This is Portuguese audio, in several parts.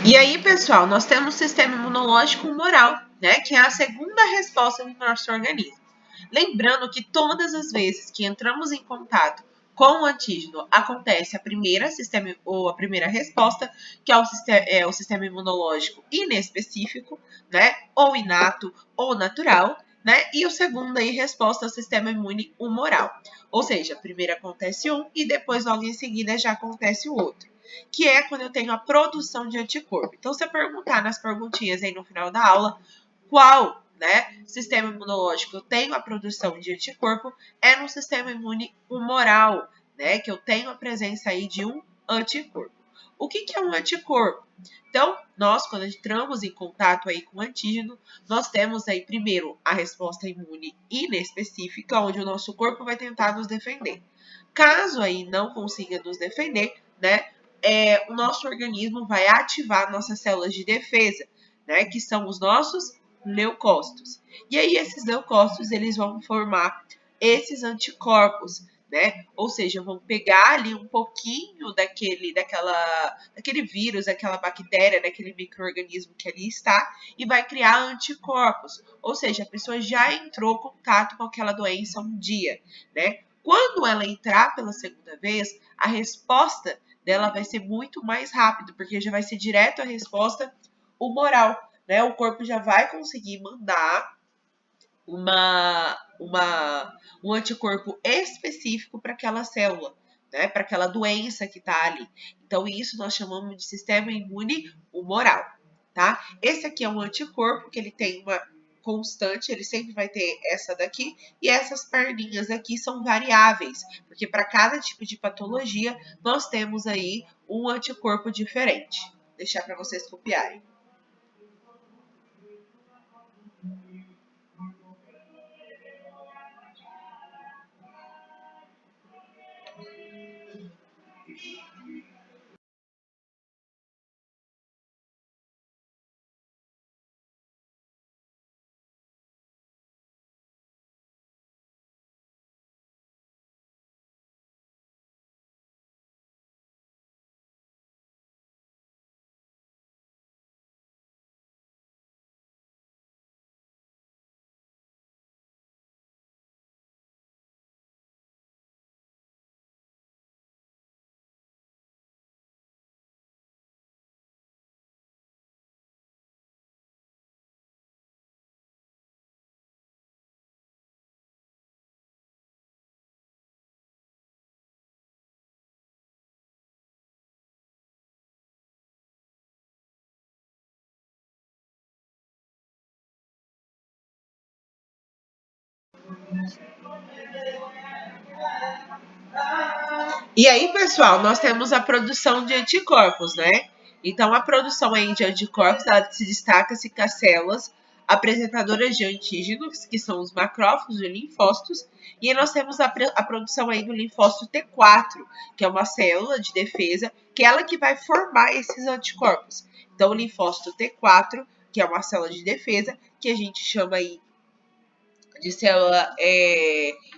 E aí, pessoal, nós temos o sistema imunológico humoral, né? Que é a segunda resposta do nosso organismo. Lembrando que todas as vezes que entramos em contato com o antígeno, acontece a primeira resposta, que é o sistema imunológico inespecífico, né? Ou inato ou natural, né? E o segundo aí, resposta ao sistema imune humoral. Ou seja, primeiro acontece um e depois, logo em seguida, já acontece o outro, que é quando eu tenho a produção de anticorpo. Então, se eu perguntar nas perguntinhas aí no final da aula qual, né, sistema imunológico eu tenho a produção de anticorpo, é no sistema imune humoral, né, que eu tenho a presença aí de um anticorpo. O que é um anticorpo? Então, nós, quando entramos em contato aí com o antígeno, nós temos aí primeiro a resposta imune inespecífica, onde o nosso corpo vai tentar nos defender. Caso aí não consiga nos defender, né, o nosso organismo vai ativar nossas células de defesa, né, que são os nossos leucócitos. E aí esses leucócitos, eles vão formar esses anticorpos, né? Ou seja, vão pegar ali um pouquinho daquele vírus, daquela bactéria, daquele micro-organismo que ali está e vai criar anticorpos. Ou seja, a pessoa já entrou em contato com aquela doença um dia, né? Quando ela entrar pela segunda vez, a resposta dela vai ser muito mais rápido, porque já vai ser direto a resposta humoral, né? O corpo já vai conseguir mandar um anticorpo específico para aquela célula, né? Para aquela doença que está ali. Então, isso nós chamamos de sistema imune humoral, tá? Esse aqui é um anticorpo que ele tem uma constante, ele sempre vai ter essa daqui, e essas perninhas aqui são variáveis, porque para cada tipo de patologia nós temos aí um anticorpo diferente. Vou deixar para vocês copiarem. E aí, pessoal, nós temos a produção de anticorpos, né? Então, a produção aí de anticorpos, ela se destaca-se com as células apresentadoras de antígenos, que são os macrófagos e linfócitos, e aí nós temos a produção aí do linfócito T4, que é uma célula de defesa, que é ela que vai formar esses anticorpos. Então, o linfócito T4, que é uma célula de defesa, que a gente chama aí de célula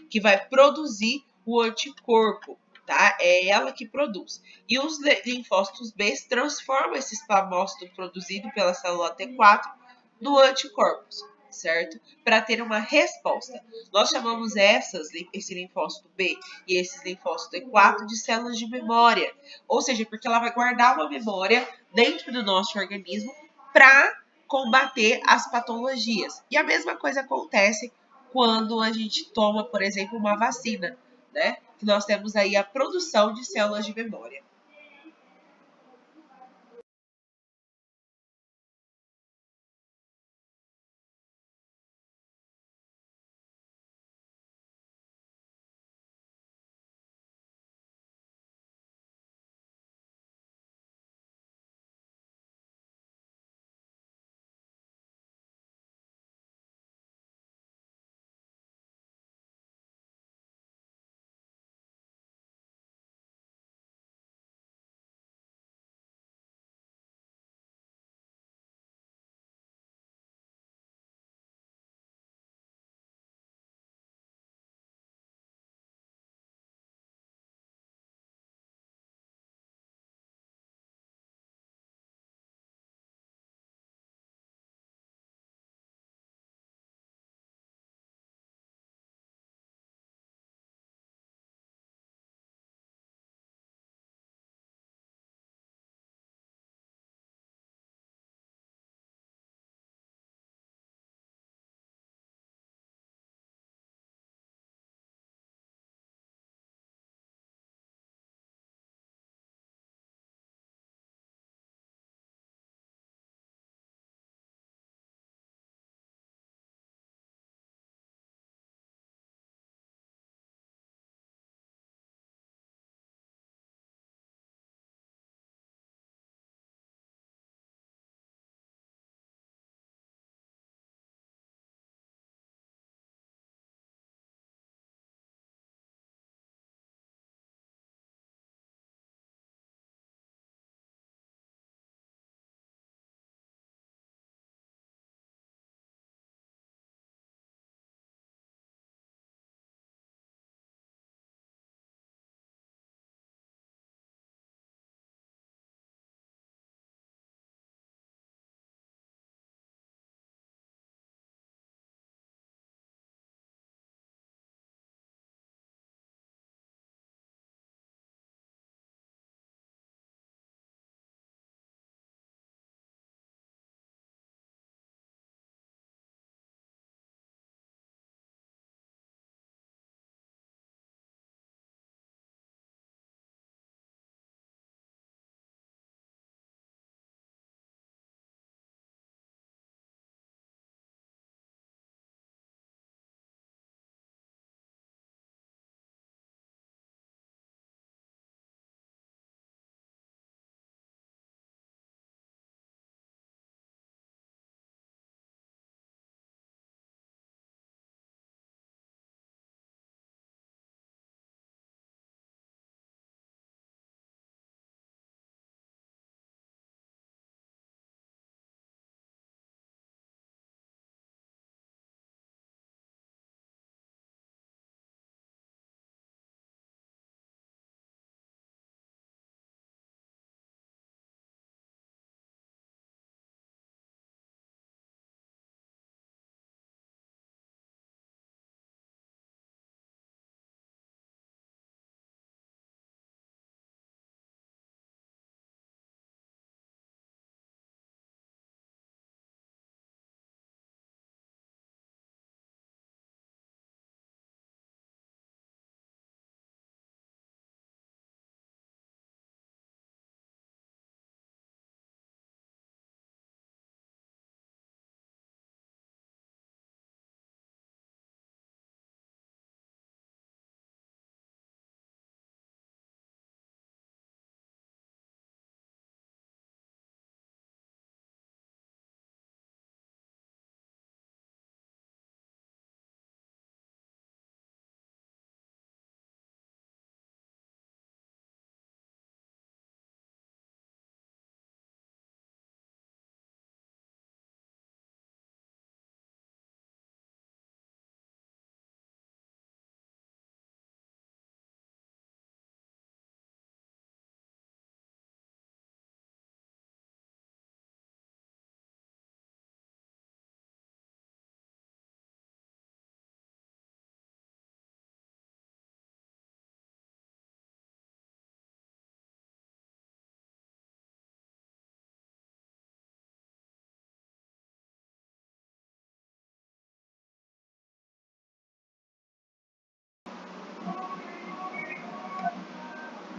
que vai produzir o anticorpo, tá? É ela que produz. E os linfócitos B transformam esses plamócitos produzidos pela célula T4 no anticorpos, certo? Para ter uma resposta. Nós chamamos esse linfócito B e esses linfócitos T4 de células de memória. Ou seja, porque ela vai guardar uma memória dentro do nosso organismo para combater as patologias. E a mesma coisa acontece quando a gente toma, por exemplo, uma vacina, né? Que nós temos aí a produção de células de memória.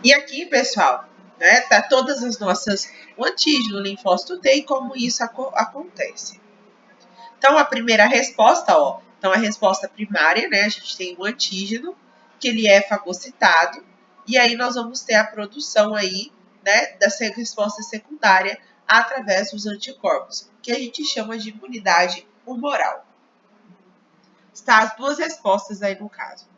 E aqui, pessoal, né, tá todas as nossas, o antígeno, o linfócito T e como isso acontece. Então, a primeira resposta, ó, então a resposta primária, né, a gente tem o antígeno, que ele é fagocitado, e aí nós vamos ter a produção aí, né, da resposta secundária através dos anticorpos, que a gente chama de imunidade humoral. Está as duas respostas aí no caso.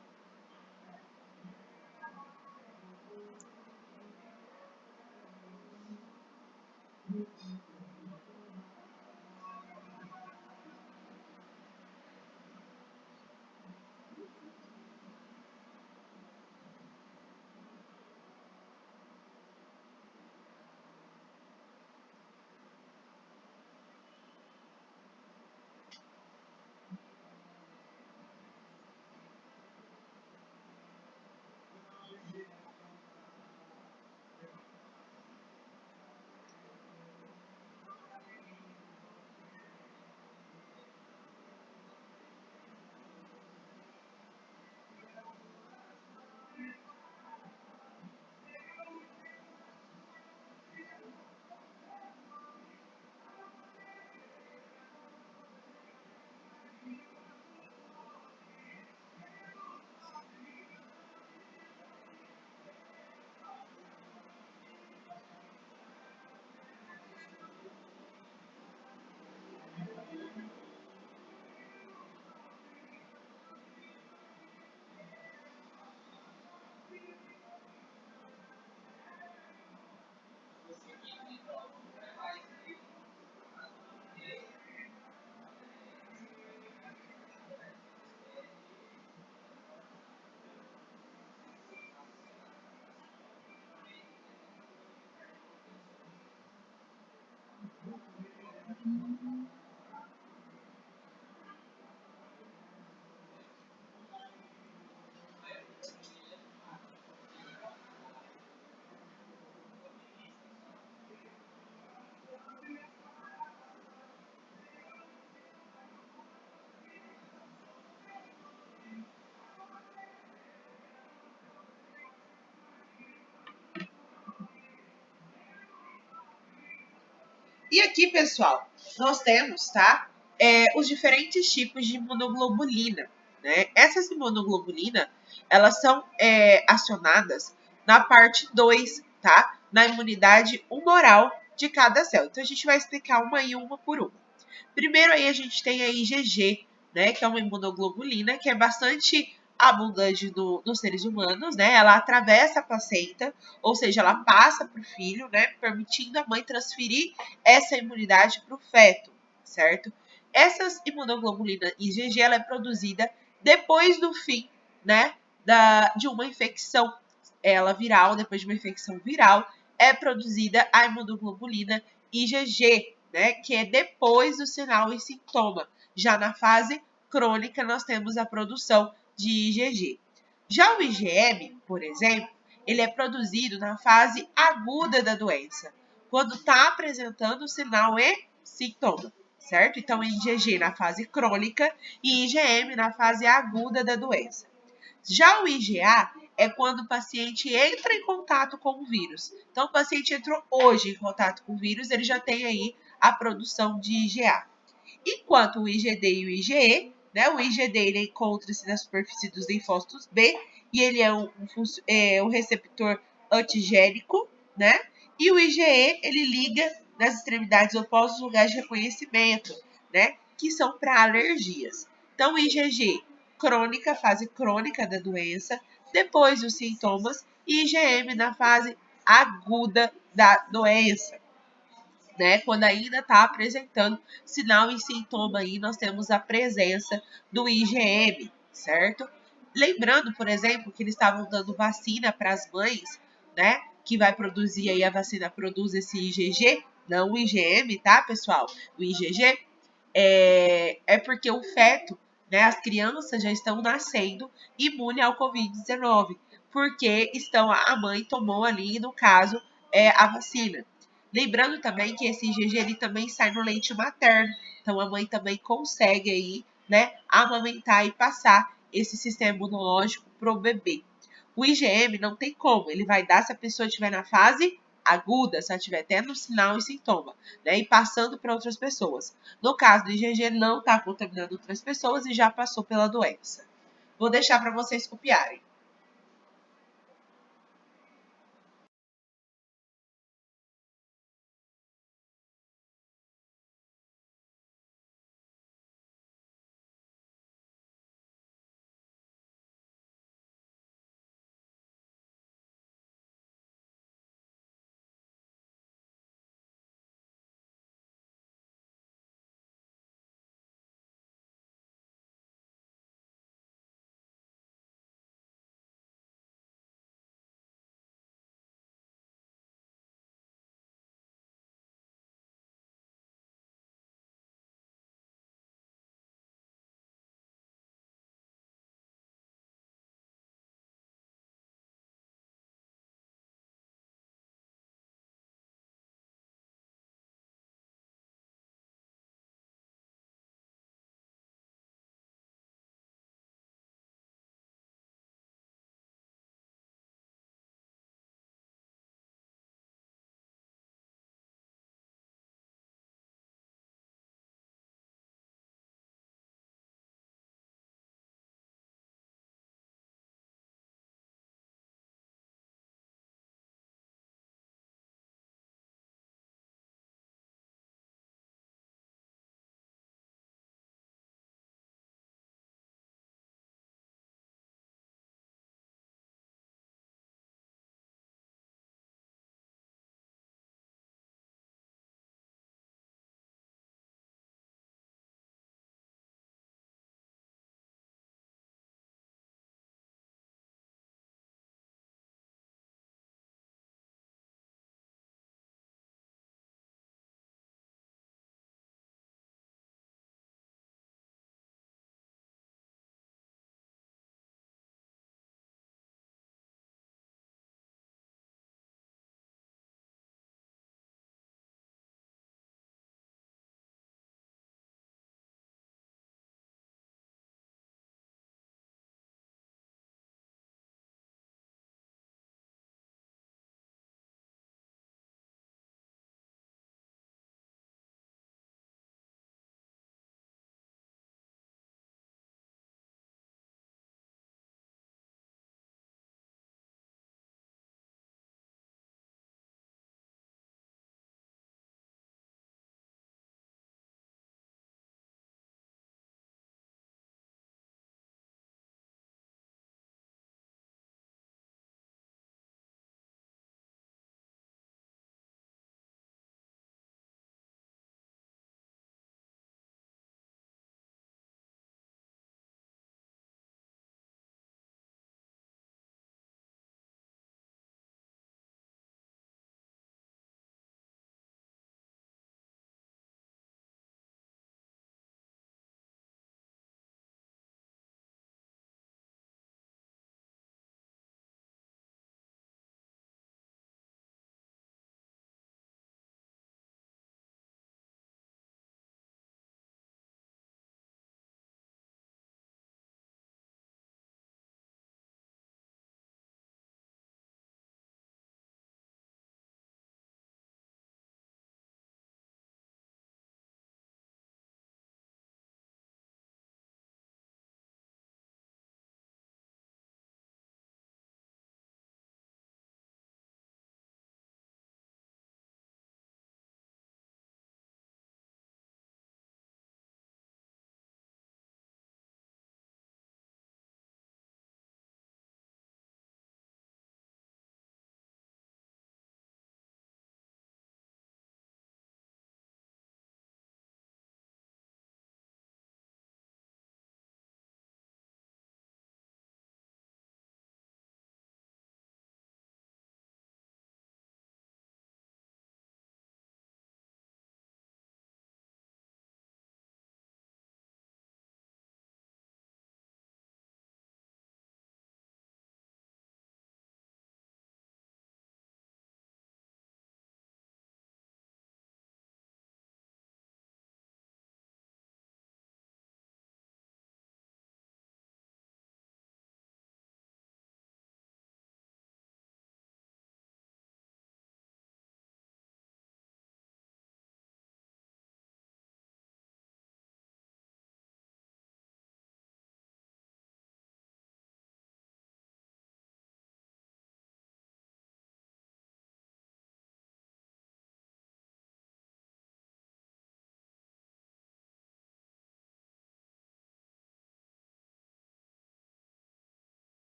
E aqui, pessoal, nós temos, tá? Os diferentes tipos de imunoglobulina, né? Essas imunoglobulinas, elas são acionadas na parte 2, tá? Na imunidade humoral de cada célula. Então, a gente vai explicar uma e uma por uma. Primeiro aí a gente tem a IgG, né, que é uma imunoglobulina que é bastante abundante nos seres humanos, né? Ela atravessa a placenta, ou seja, ela passa para o filho, né, permitindo a mãe transferir essa imunidade para o feto, certo? Essas imunoglobulina IgG ela é produzida depois do fim, né, de uma infecção, ela viral, depois de uma infecção viral, é produzida a imunoglobulina IgG, né, que é depois do sinal e sintoma. Já na fase crônica, nós temos a produção de IgG. Já o IgM, por exemplo, ele é produzido na fase aguda da doença, quando está apresentando sinal e sintoma, certo? Então, IgG na fase crônica e IgM na fase aguda da doença. Já o IgA é quando o paciente entra em contato com o vírus. Então, o paciente entrou hoje em contato com o vírus, ele já tem aí a produção de IgA. Enquanto o IgD e o IgE, né, o IgD ele encontra-se na superfície dos linfócitos B e ele é um receptor antigênico, né? E o IgE ele liga nas extremidades opostas os lugares de reconhecimento, né? Que são para alergias. Então, o IgG crônica, fase crônica da doença, depois os sintomas, e IgM na fase aguda da doença, né? Quando ainda está apresentando sinal e sintoma aí, nós temos a presença do IgM, certo? Lembrando, por exemplo, que eles estavam dando vacina para as mães, né? Que vai produzir aí, a vacina produz esse IgG, não o IgM, tá, pessoal? O IgG é porque o feto, né, as crianças já estão nascendo imune ao Covid-19, porque a mãe tomou ali, no caso, a vacina. Lembrando também que esse IgG ele também sai no leite materno, então a mãe também consegue aí, né, amamentar e passar esse sistema imunológico pro bebê. O IgM não tem como, ele vai dar se a pessoa estiver na fase aguda, se ela estiver tendo sinal e sintoma, né, e passando para outras pessoas. No caso do IgG, não está contaminando outras pessoas e já passou pela doença. Vou deixar para vocês copiarem.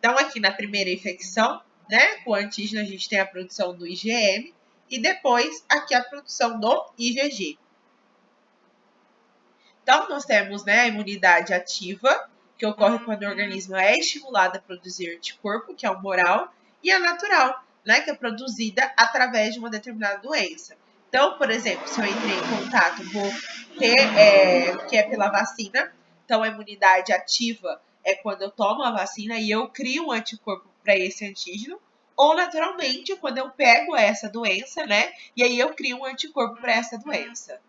Então, aqui na primeira infecção, né, com o antígeno, a gente tem a produção do IgM e depois aqui a produção do IgG. Então, nós temos, né, a imunidade ativa, que ocorre quando o organismo é estimulado a produzir anticorpo, que é o humoral, e a natural, né, que é produzida através de uma determinada doença. Então, por exemplo, se eu entrei em contato, vou ter, que é pela vacina. Então, a imunidade ativa é quando eu tomo a vacina e eu crio um anticorpo para esse antígeno. Ou, naturalmente, quando eu pego essa doença, né, e aí eu crio um anticorpo para essa doença.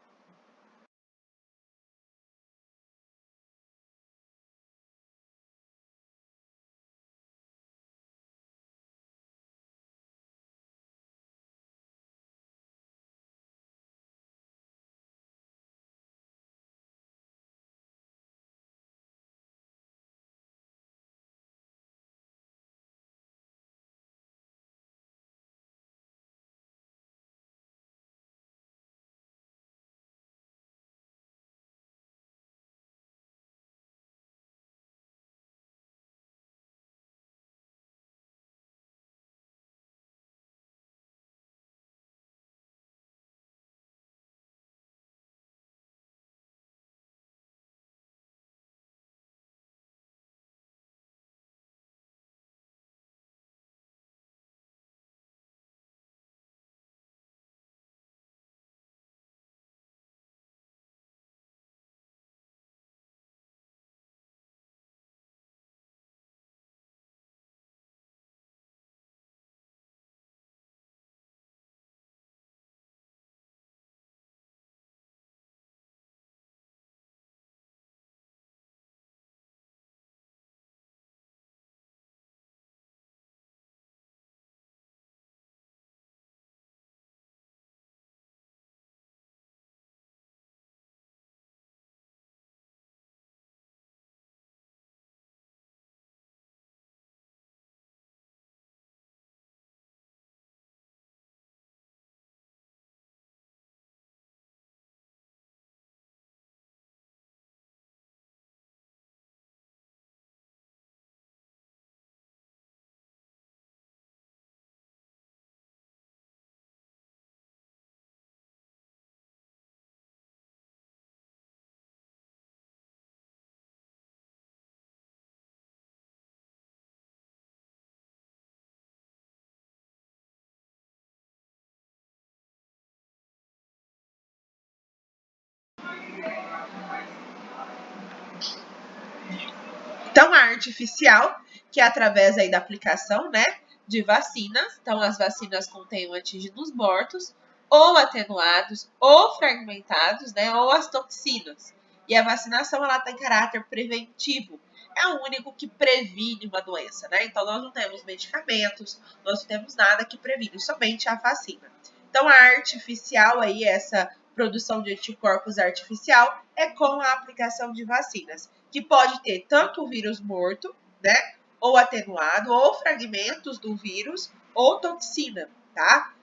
Então, a artificial, que é através aí da aplicação, né, de vacinas. Então, as vacinas contêm antígenos mortos, ou atenuados, ou fragmentados, né, ou as toxinas. E a vacinação, ela tem caráter preventivo. É o único que previne uma doença, né? Então, nós não temos medicamentos, nós não temos nada que previne, somente a vacina. Então, a artificial aí, essa produção de anticorpos artificial, é com a aplicação de vacinas, que pode ter tanto o vírus morto, né, ou atenuado, ou fragmentos do vírus, ou toxina, tá?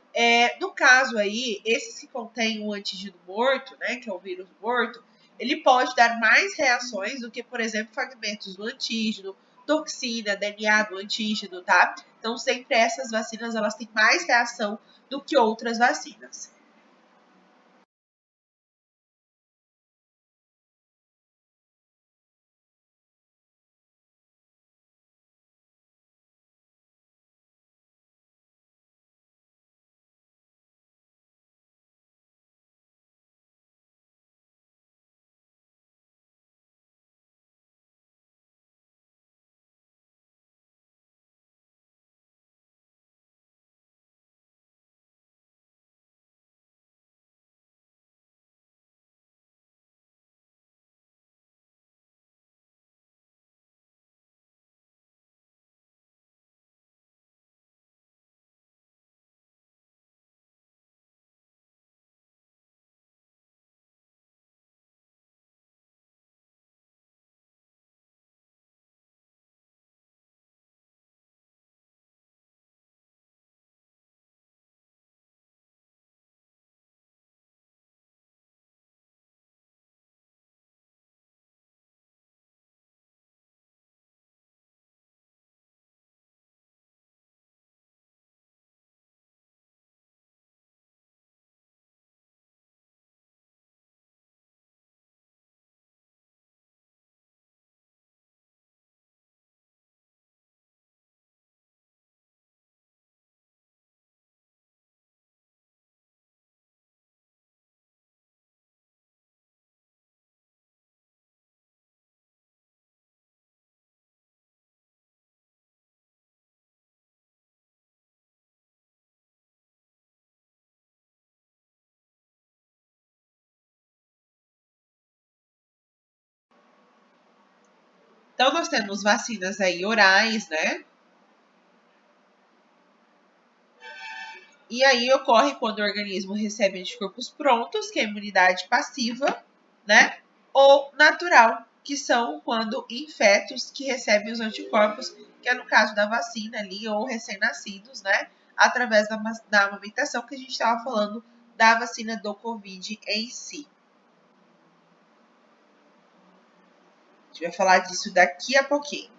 No caso aí, esses que contêm o antígeno morto, né, que é o vírus morto, ele pode dar mais reações do que, por exemplo, fragmentos do antígeno, toxina, DNA do antígeno, tá? Então, sempre essas vacinas, elas têm mais reação do que outras vacinas. Então, nós temos vacinas aí orais, né? E aí ocorre quando o organismo recebe anticorpos prontos, que é a imunidade passiva, né? Ou natural, que são quando em fetos que recebem os anticorpos, que é no caso da vacina ali, ou recém-nascidos, né? Através da amamentação, que a gente estava falando da vacina do Covid em si. A gente vai falar disso daqui a pouquinho.